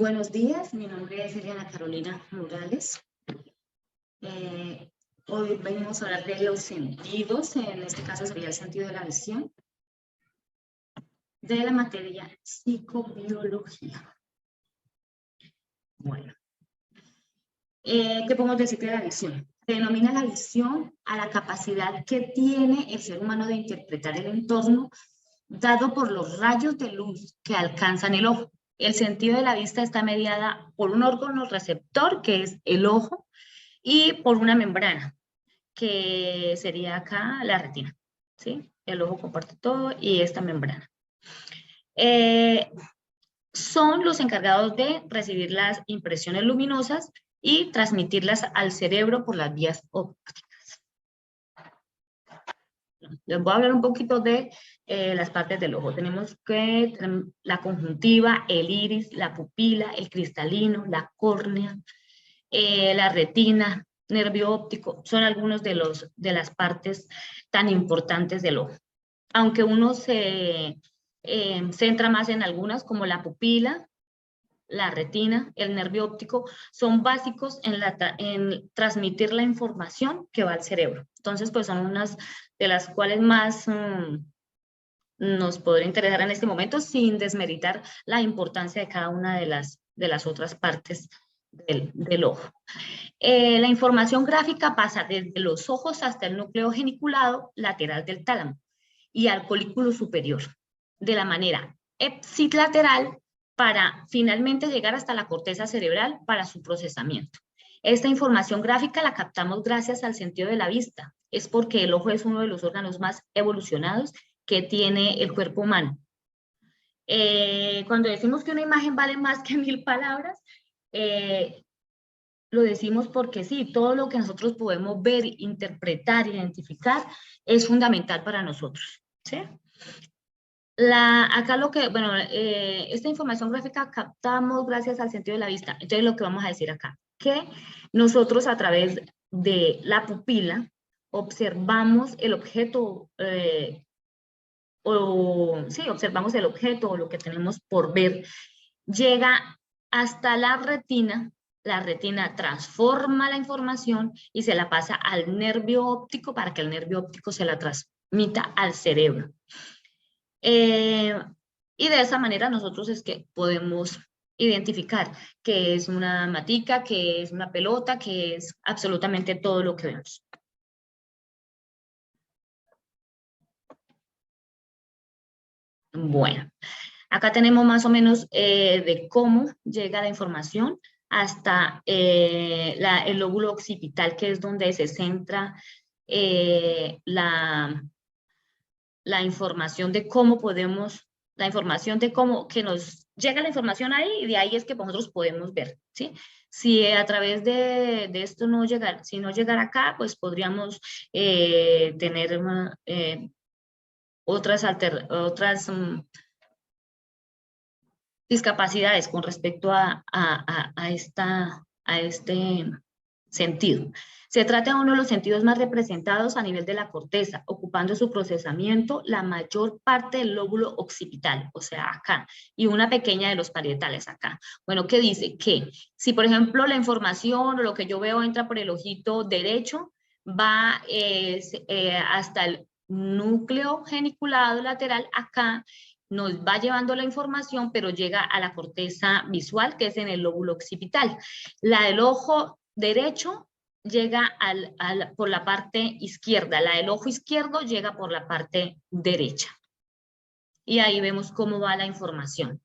Buenos días, mi nombre es Eliana Carolina Morales. Hoy venimos a hablar de los sentidos, en este caso sería el sentido de la visión, de la materia psicobiología. Bueno, ¿qué podemos decir de la visión? Se denomina la visión a la capacidad que tiene el ser humano de interpretar el entorno dado por los rayos de luz que alcanzan el ojo. El sentido de la vista está mediada por un órgano receptor, que es el ojo, y por una membrana, que sería acá la retina, ¿sí? El ojo comparte todo y esta membrana. Son los encargados de recibir las impresiones luminosas y transmitirlas al cerebro por las vías ópticas. Les voy a hablar un poquito de las partes del ojo. Tenemos que la conjuntiva, el iris, la pupila, el cristalino, la córnea, la retina, nervio óptico, son algunos de las partes tan importantes del ojo. Aunque uno se centra más en algunas, como la pupila, la retina, el nervio óptico, son básicos en transmitir la información que va al cerebro. Entonces, pues son unas de las cuales más nos podría interesar en este momento, sin desmeritar la importancia de cada una de las otras partes del ojo. La información gráfica pasa desde los ojos hasta el núcleo geniculado lateral del tálamo y al colículo superior, de la manera ipsilateral, para finalmente llegar hasta la corteza cerebral para su procesamiento. Esta información gráfica la captamos gracias al sentido de la vista. Es porque el ojo es uno de los órganos más evolucionados que tiene el cuerpo humano. Cuando decimos que una imagen vale más que 1000 palabras, lo decimos porque sí, todo lo que nosotros podemos ver, interpretar, identificar, es fundamental para nosotros, ¿sí? Acá esta información gráfica captamos gracias al sentido de la vista. Entonces lo que vamos a decir acá, que nosotros a través de la pupila observamos el objeto, observamos el objeto o lo que tenemos por ver, llega hasta la retina transforma la información y se la pasa al nervio óptico para que el nervio óptico se la transmita al cerebro. Y de esa manera nosotros es que podemos identificar qué es una matica, qué es una pelota, qué es absolutamente todo lo que vemos. Bueno, acá tenemos más o menos de cómo llega la información hasta el lóbulo occipital, que es donde se centra la información de cómo podemos, que nos llega la información ahí, y de ahí es que nosotros podemos ver, ¿sí? Si a través de esto no llegara, si no llegara acá, pues podríamos tener otras discapacidades con respecto a este sentido. Se trata de uno de los sentidos más representados a nivel de la corteza, ocupando su procesamiento la mayor parte del lóbulo occipital, o sea, acá, y una pequeña de los parietales acá. Bueno, ¿qué dice? Que si, por ejemplo, la información o lo que yo veo entra por el ojito derecho, va hasta el núcleo geniculado lateral acá, nos va llevando la información, pero llega a la corteza visual, que es en el lóbulo occipital. La del ojo derecho llega por la parte izquierda, la del ojo izquierdo llega por la parte derecha. Y ahí vemos cómo va la información.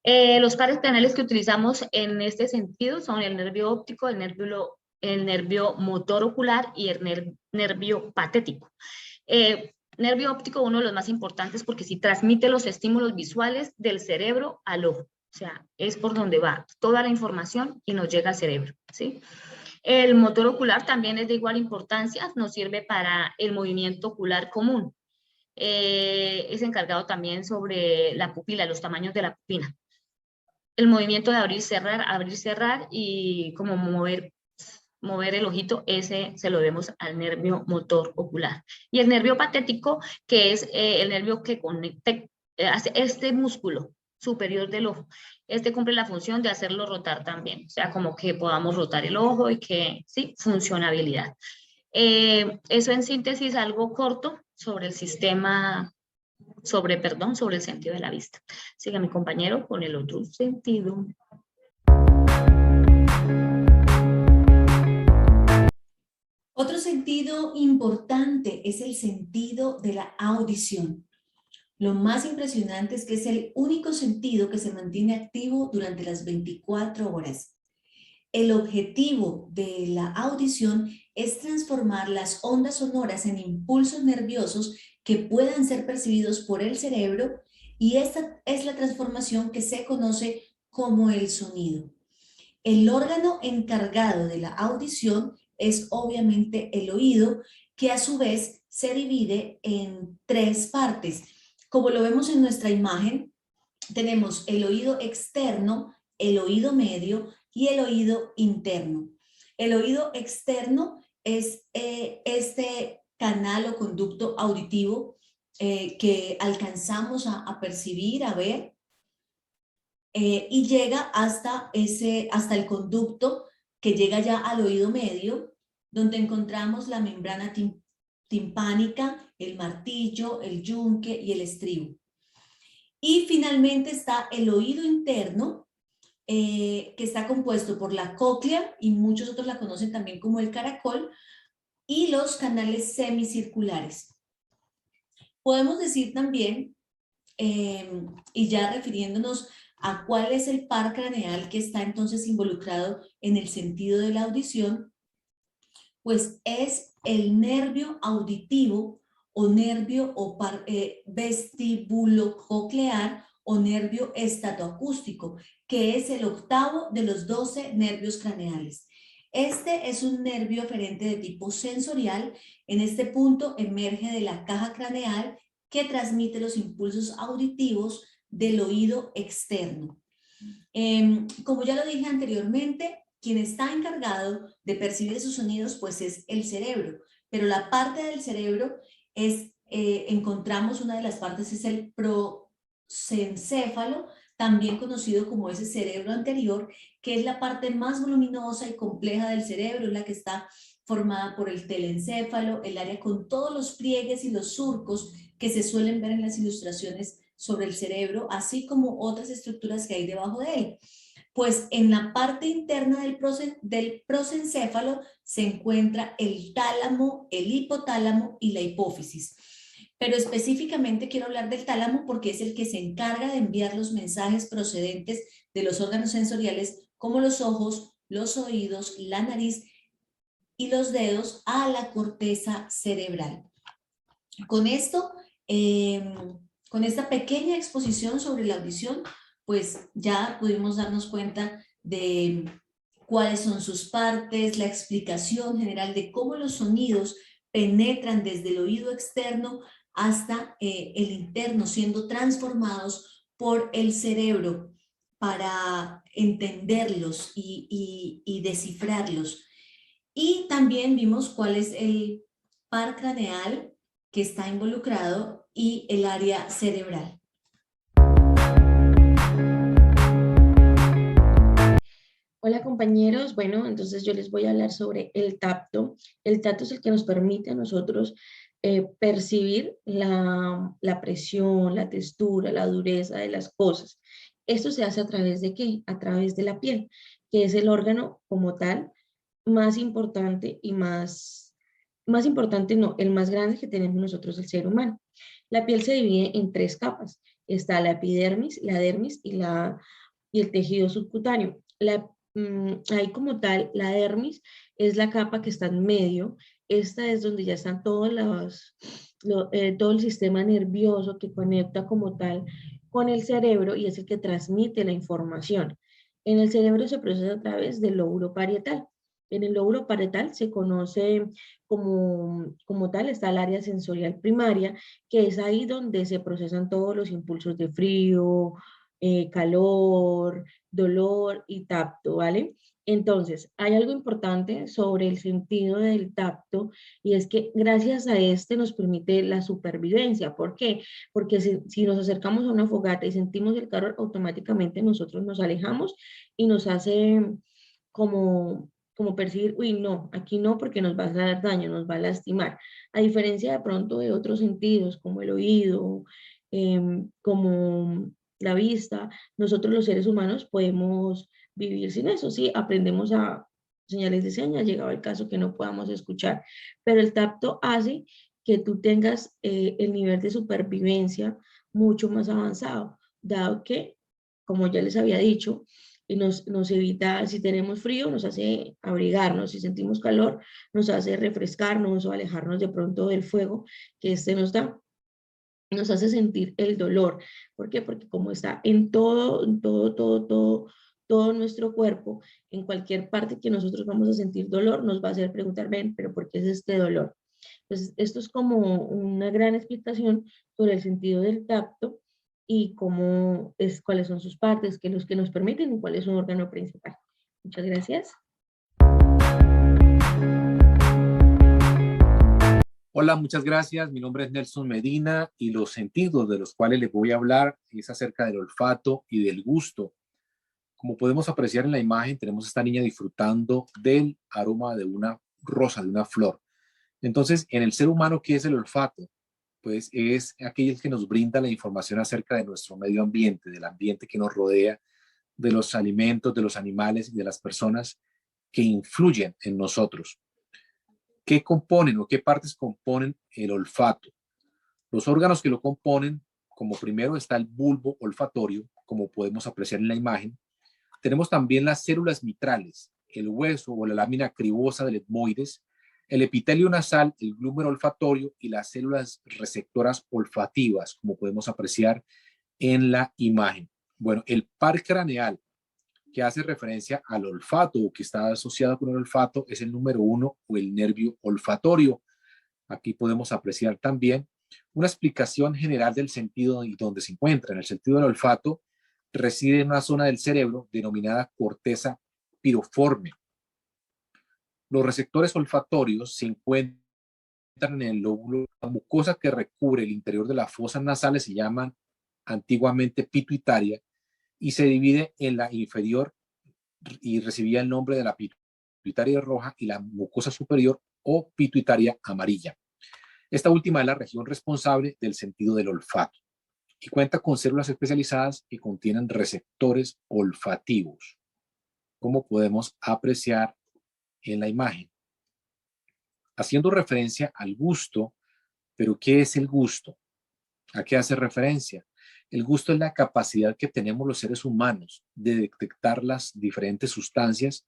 Los pares canales que utilizamos en este sentido son el nervio óptico, el nervio motor ocular y el nervio patético. Nervio óptico, uno de los más importantes porque sí transmite los estímulos visuales del cerebro al ojo. O sea, es por donde va toda la información y nos llega al cerebro, ¿sí? El motor ocular también es de igual importancia, nos sirve para el movimiento ocular común. Es encargado también sobre la pupila, los tamaños de la pupila. El movimiento de abrir, cerrar y como mover el ojito, ese se lo debemos al nervio motor ocular. Y el nervio patético, que es el nervio que hace este músculo superior del ojo. Este cumple la función de hacerlo rotar también, o sea, como que podamos rotar el ojo y que, sí, funcionabilidad. Eso en síntesis algo corto sobre el sistema, sobre el sentido de la vista. Siga mi compañero con el otro sentido. Otro sentido importante es el sentido de la audición. Lo más impresionante es que es el único sentido que se mantiene activo durante las 24 horas. El objetivo de la audición es transformar las ondas sonoras en impulsos nerviosos que puedan ser percibidos por el cerebro, y esta es la transformación que se conoce como el sonido. El órgano encargado de la audición es obviamente el oído, que a su vez se divide en tres partes. Como lo vemos en nuestra imagen, tenemos el oído externo, el oído medio y el oído interno. El oído externo es este canal o conducto auditivo que alcanzamos a percibir, a ver, y llega hasta el conducto que llega ya al oído medio, donde encontramos la membrana timpánica, el martillo, el yunque y el estribo. Y finalmente está el oído interno, que está compuesto por la cóclea, y muchos otros la conocen también como el caracol, y los canales semicirculares. Podemos decir también, y ya refiriéndonos a cuál es el par craneal que está entonces involucrado en el sentido de la audición, pues es el nervio auditivo o nervio vestibulococlear o nervio estatoacústico, que es el octavo de los 12 nervios craneales. Este es un nervio aferente de tipo sensorial. En este punto emerge de la caja craneal que transmite los impulsos auditivos del oído externo. Como ya lo dije anteriormente, quien está encargado de percibir esos sonidos pues es el cerebro, pero la parte del cerebro es, encontramos una de las partes, es el prosencéfalo, también conocido como ese cerebro anterior, que es la parte más voluminosa y compleja del cerebro, es la que está formada por el telencéfalo, el área con todos los pliegues y los surcos que se suelen ver en las ilustraciones sobre el cerebro, así como otras estructuras que hay debajo de él. Pues en la parte interna del prosencéfalo se encuentra el tálamo, el hipotálamo y la hipófisis. Pero específicamente quiero hablar del tálamo porque es el que se encarga de enviar los mensajes procedentes de los órganos sensoriales como los ojos, los oídos, la nariz y los dedos a la corteza cerebral. Con esto, con esta pequeña exposición sobre la audición, pues ya pudimos darnos cuenta de cuáles son sus partes, la explicación general de cómo los sonidos penetran desde el oído externo hasta el interno, siendo transformados por el cerebro para entenderlos y descifrarlos. Y también vimos cuál es el par craneal que está involucrado y el área cerebral. Hola compañeros, bueno, entonces yo les voy a hablar sobre el tacto. El tacto es el que nos permite a nosotros percibir la presión, la textura, la dureza de las cosas. Esto se hace a través de ¿qué? A través de la piel, que es el órgano como tal más importante y más importante no, el más grande que tenemos nosotros, el ser humano. La piel se divide en tres capas. Está la epidermis, la dermis y el tejido subcutáneo. Ahí como tal, la dermis es la capa que está en medio. Esta es donde ya están todo el sistema nervioso que conecta como tal con el cerebro y es el que transmite la información. En el cerebro se procesa a través del lóbulo parietal. En el lóbulo parietal se conoce como tal, está el área sensorial primaria, que es ahí donde se procesan todos los impulsos de frío, calor, dolor y tacto, ¿vale? Entonces, hay algo importante sobre el sentido del tacto y es que gracias a este nos permite la supervivencia. ¿Por qué? Porque si nos acercamos a una fogata y sentimos el calor, automáticamente nosotros nos alejamos y nos hace como percibir, uy, no, aquí no porque nos va a hacer daño, nos va a lastimar. A diferencia de pronto de otros sentidos como el oído, como la vista, nosotros los seres humanos podemos vivir sin eso, sí, aprendemos a señales de señas, llegado el caso que no podamos escuchar, pero el tacto hace que tú tengas el nivel de supervivencia mucho más avanzado, dado que, como ya les había dicho, y nos evita, si tenemos frío, nos hace abrigarnos, si sentimos calor, nos hace refrescarnos o alejarnos de pronto del fuego que este nos da, nos hace sentir el dolor. ¿Por qué? Porque como está todo nuestro cuerpo, en cualquier parte que nosotros vamos a sentir dolor, nos va a hacer preguntar, ven, pero ¿por qué es este dolor? Entonces, esto es como una gran explicación sobre el sentido del tacto y cómo es, cuáles son sus partes, qué es los que nos permiten y cuál es su órgano principal. Muchas gracias. Hola, muchas gracias. Mi nombre es Nelson Medina y los sentidos de los cuales les voy a hablar es acerca del olfato y del gusto. Como podemos apreciar en la imagen, tenemos a esta niña disfrutando del aroma de una rosa, de una flor. Entonces, en el ser humano, ¿qué es el olfato? Pues es aquel que nos brinda la información acerca de nuestro medio ambiente, del ambiente que nos rodea, de los alimentos, de los animales y de las personas que influyen en nosotros. ¿Qué componen o qué partes componen el olfato? Los órganos que lo componen, como primero está el bulbo olfatorio, como podemos apreciar en la imagen. Tenemos también las células mitrales, el hueso o la lámina cribosa del etmoides, el epitelio nasal, el glúmero olfatorio y las células receptoras olfativas, como podemos apreciar en la imagen. Bueno, el par craneal, que hace referencia al olfato o que está asociado con el olfato, es el número 1 o el nervio olfatorio. Aquí podemos apreciar también una explicación general del sentido y dónde se encuentra. En el sentido del olfato reside en una zona del cerebro denominada corteza piriforme. Los receptores olfatorios se encuentran en el lóbulo. La mucosa que recubre el interior de las fosas nasales se llaman antiguamente pituitaria y se divide en la inferior y recibía el nombre de la pituitaria roja y la mucosa superior o pituitaria amarilla. Esta última es la región responsable del sentido del olfato y cuenta con células especializadas que contienen receptores olfativos, como podemos apreciar en la imagen. Haciendo referencia al gusto, pero ¿qué es el gusto? ¿A qué hace referencia? El gusto es la capacidad que tenemos los seres humanos de detectar las diferentes sustancias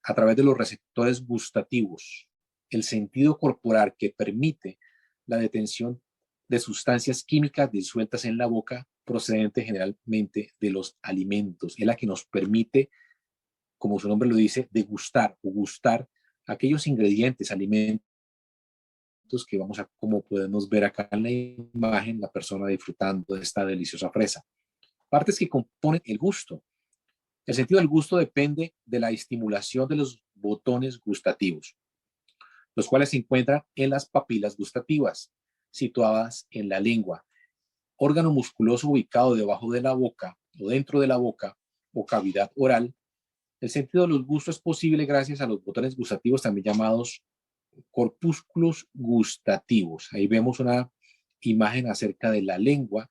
a través de los receptores gustativos, el sentido corporal que permite la detención de sustancias químicas disueltas en la boca procedentes generalmente de los alimentos. Es la que nos permite, como su nombre lo dice, degustar o gustar aquellos ingredientes, alimentos que vamos a, como podemos ver acá en la imagen, la persona disfrutando de esta deliciosa fresa. Partes que componen el gusto. El sentido del gusto depende de la estimulación de los botones gustativos, los cuales se encuentran en las papilas gustativas, situadas en la lengua, órgano musculoso ubicado debajo de la boca o dentro de la boca o cavidad oral. El sentido de los gustos es posible gracias a los botones gustativos, también llamados corpúsculos gustativos. Ahí vemos una imagen acerca de la lengua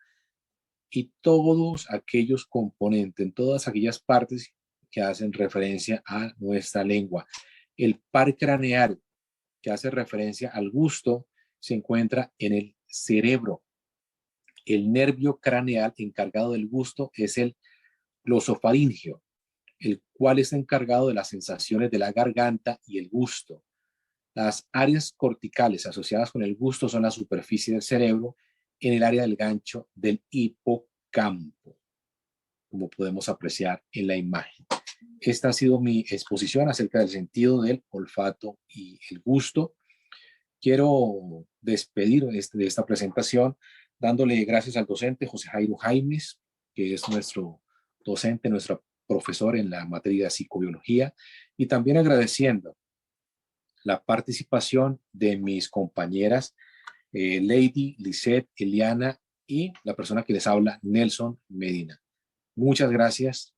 y todos aquellos componentes, en todas aquellas partes que hacen referencia a nuestra lengua. El par craneal, que hace referencia al gusto, se encuentra en el cerebro. El nervio craneal encargado del gusto es el glosofaringeo, el cual está encargado de las sensaciones de la garganta y el gusto. Las áreas corticales asociadas con el gusto son la superficie del cerebro en el área del gancho del hipocampo, como podemos apreciar en la imagen. Esta ha sido mi exposición acerca del sentido del olfato y el gusto. Quiero despedir de esta presentación dándole gracias al docente José Jairo Jaimes, que es nuestro docente, nuestro profesor en la materia de psicobiología, y también agradeciendo la participación de mis compañeras Lady, Lisette, Eliana y la persona que les habla, Nelson Medina. Muchas gracias